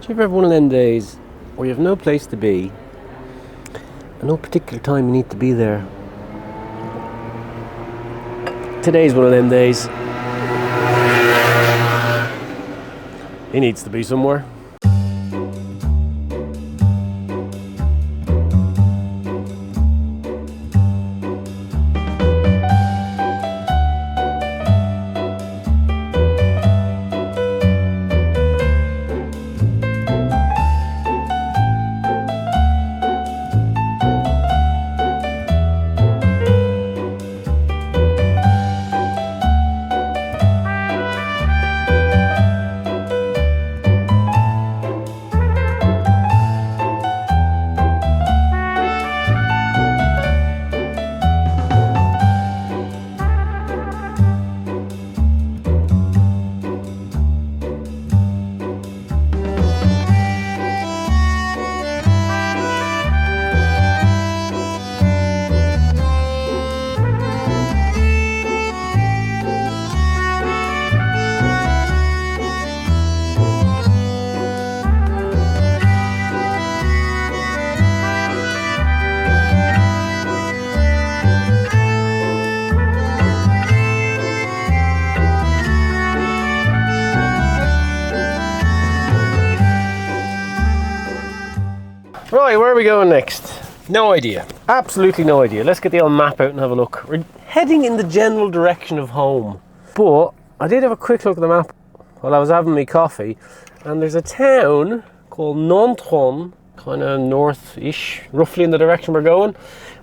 Do you ever have one of them days where you have no place to be and no particular time you need to be there? Today's one of them days. He needs to be somewhere. Right, where are we going next? No idea. Absolutely no idea. Let's get the old map out and have a look. We're heading in the general direction of home. But I did have a quick look at the map while I was having my coffee. And there's a town called Nontron, kind of north-ish, roughly in the direction we're going.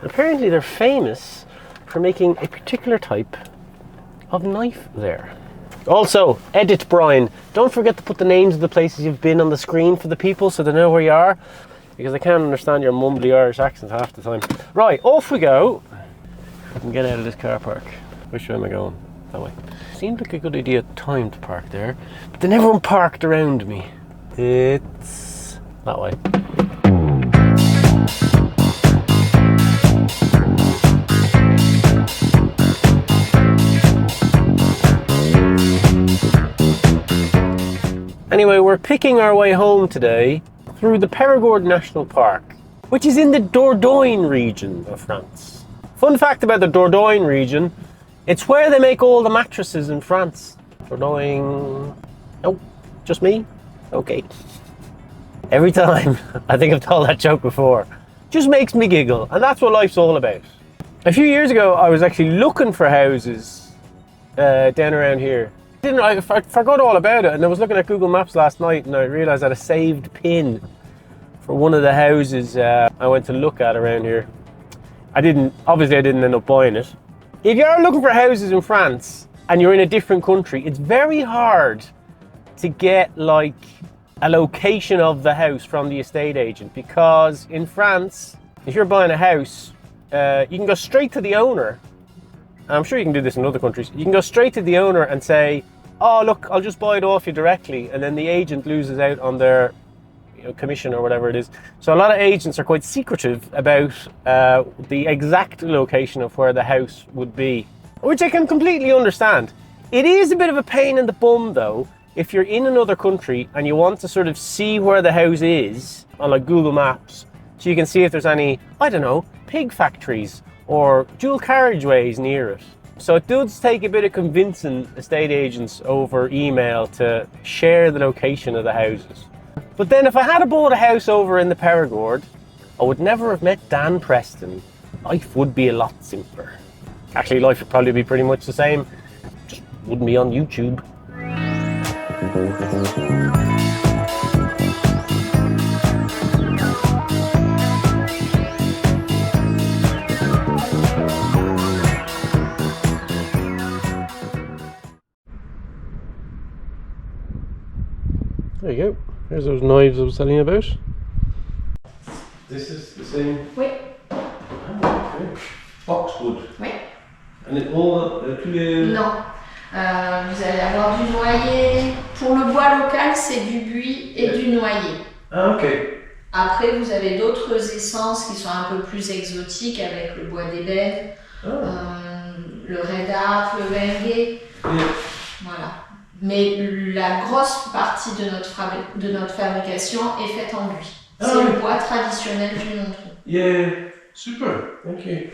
And apparently they're famous for making a particular type of knife there. Also, edit Brian. Don't forget to put the names of the places you've been on the screen for the people so they know where you are. Because I can't understand your mumbly Irish accent half the time. Right, off we go. I can get out of this car park. Which way am I going? That way. Seemed like a good idea time to park there. But then everyone parked around me. It's that way. Anyway, we're picking our way home today through the Périgord National Park, which is in the Dordogne region of France. Fun fact about the Dordogne region, it's where they make all the mattresses in France. Dordogne... Oh, just me? Okay. Every time, I think I've told that joke before, just makes me giggle, and that's what life's all about. A few years ago, I was actually looking for houses down around here. I forgot all about it, and I was looking at Google Maps last night and I realised I had a saved pin for one of the houses I went to look at around here. Obviously I didn't end up buying it. If you're looking for houses in France and you're in a different country, it's very hard to get like a location of the house from the estate agent, because in France, if you're buying a house, you can go straight to the owner. I'm sure you can do this in other countries. You can go straight to the owner and say, oh look, I'll just buy it off you directly, and then the agent loses out on their commission or whatever it is. So a lot of agents are quite secretive about the exact location of where the house would be, which I can completely understand. It is a bit of a pain in the bum though, if you're in another country and you want to sort of see where the house is on like Google Maps, so you can see if there's any, I don't know, pig factories or dual carriageways near it. So it does take a bit of convincing estate agents over email to share the location of the houses. But then if I had bought a house over in the Périgord, I would never have met Dan Preston. Life would be a lot simpler. Actually, life would probably be pretty much the same, just wouldn't be on YouTube. There you go. Here's those knives I was telling you about. This is the same. Oui. Ah, okay. Boxwood. Oui. And it all tous les... Non. Vous allez avoir du noyer. Pour le bois local, c'est du buis et du noyer. Ah, ok. Après, vous avez d'autres essences qui sont un peu plus exotiques avec le bois d'ébène, le redard, le verguet. Yeah. Voilà. Mais la grosse partie de notre fabrication est faite en buis. C'est le bois traditionnel du Nontron. Yeah, super. Thank you.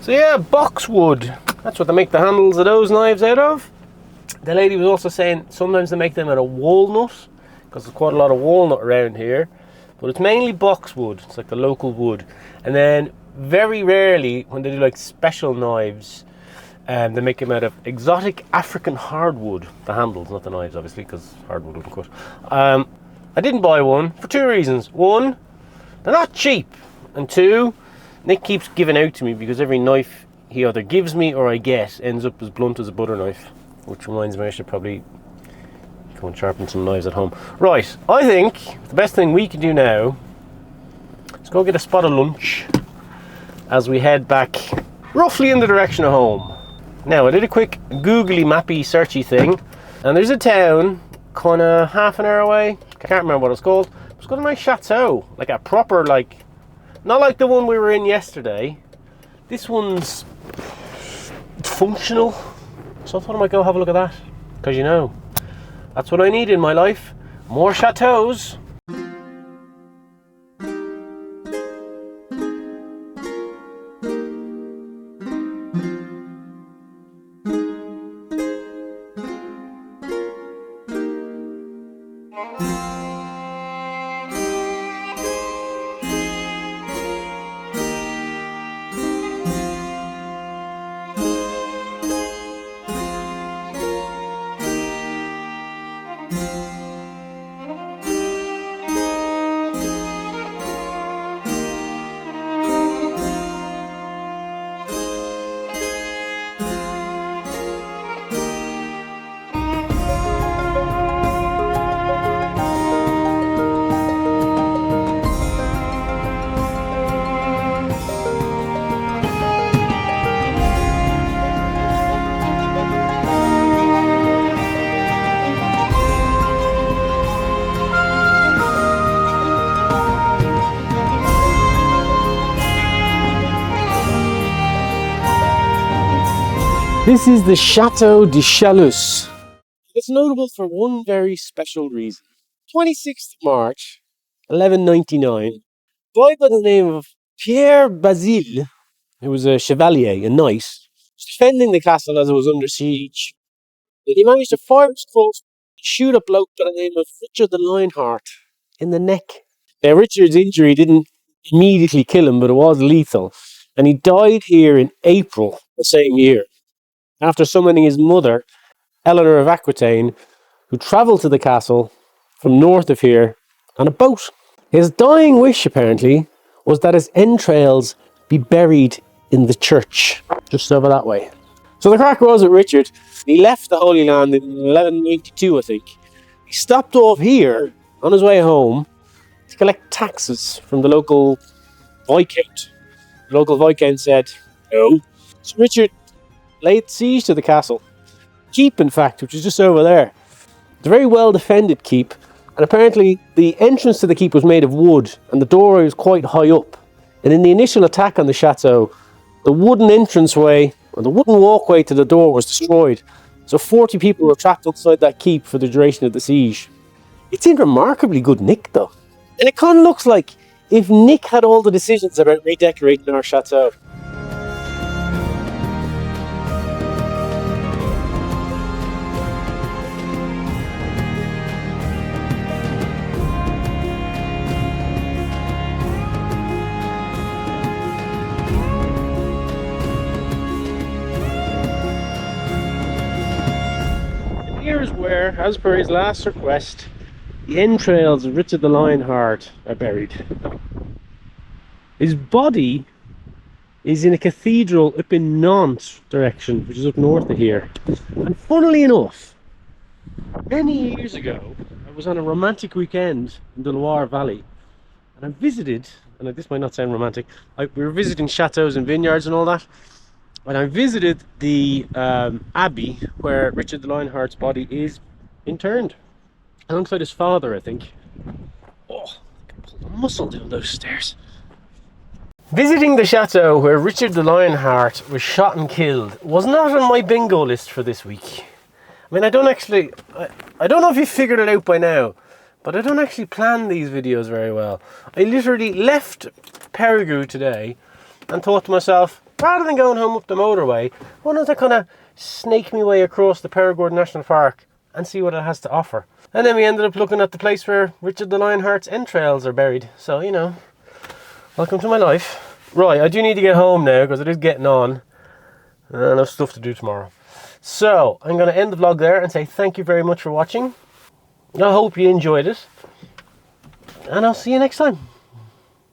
So yeah, boxwood. That's what they make the handles of those knives out of. The lady was also saying sometimes they make them out of walnut, because there's quite a lot of walnut around here. But it's mainly boxwood. It's like the local wood. And then very rarely, when they do like special knives, they make them out of exotic African hardwood. The handles, not the knives, obviously, because hardwood wouldn't cut. I didn't buy one for two reasons. One, they're not cheap. And two, Nick keeps giving out to me because every knife he either gives me or I get ends up as blunt as a butter knife. Which reminds me I should probably go and sharpen some knives at home. Right, I think the best thing we can do now is go get a spot of lunch as we head back roughly in the direction of home. Now, I did a quick googly mappy searchy thing, and there's a town kind of half an hour away. I can't remember what it's called. It's called a nice chateau, like a proper, like, not like the one we were in yesterday. This one's functional, so I thought I might go have a look at that, because you know, that's what I need in my life, more chateaus. This is the Chateau de Chalus. It's notable for one very special reason. 26th March, 1199, a boy by the name of Pierre Basile, who was a chevalier, a knight, was defending the castle as it was under siege. And he managed to fire his crossbow and shoot a bloke by the name of Richard the Lionheart in the neck. Now, Richard's injury didn't immediately kill him, but it was lethal. And he died here in April the same year, after summoning his mother, Eleanor of Aquitaine, who travelled to the castle from north of here on a boat. His dying wish, apparently, was that his entrails be buried in the church, just over that way. So the crack was with Richard. He left the Holy Land in 1192, I think. He stopped off here on his way home to collect taxes from the local Viscount. The local Viscount said no. So Richard laid siege to the castle. Keep, in fact, which is just over there. It's a very well defended keep, and apparently the entrance to the keep was made of wood, and the door was quite high up. And in the initial attack on the chateau, the wooden entranceway, or the wooden walkway to the door was destroyed. So 40 people were trapped inside that keep for the duration of the siege. It's in remarkably good nick, though. And it kind of looks like if Nick had all the decisions about redecorating our chateau. Here's where, as per his last request, the entrails of Richard the Lionheart are buried. His body is in a cathedral up in Nantes direction, which is up north of here. And funnily enough, many years ago, I was on a romantic weekend in the Loire Valley, and I visited, and this might not sound romantic, we were visiting chateaus and vineyards and all that, and I visited the abbey where Richard the Lionheart's body is interned, alongside his father, I think. Oh, I can pull the muscle down those stairs. Visiting the chateau where Richard the Lionheart was shot and killed was not on my bingo list for this week. I mean, I don't know if you figured it out by now, but I don't actually plan these videos very well. I literally left Perigord today and thought to myself, rather than going home up the motorway, why don't I kind of snake my way across the Perigord National Park and see what it has to offer. And then we ended up looking at the place where Richard the Lionheart's entrails are buried. So, you know, welcome to my life. Right, I do need to get home now because it is getting on. And I have stuff to do tomorrow. So, I'm going to end the vlog there and say thank you very much for watching. I hope you enjoyed it. And I'll see you next time.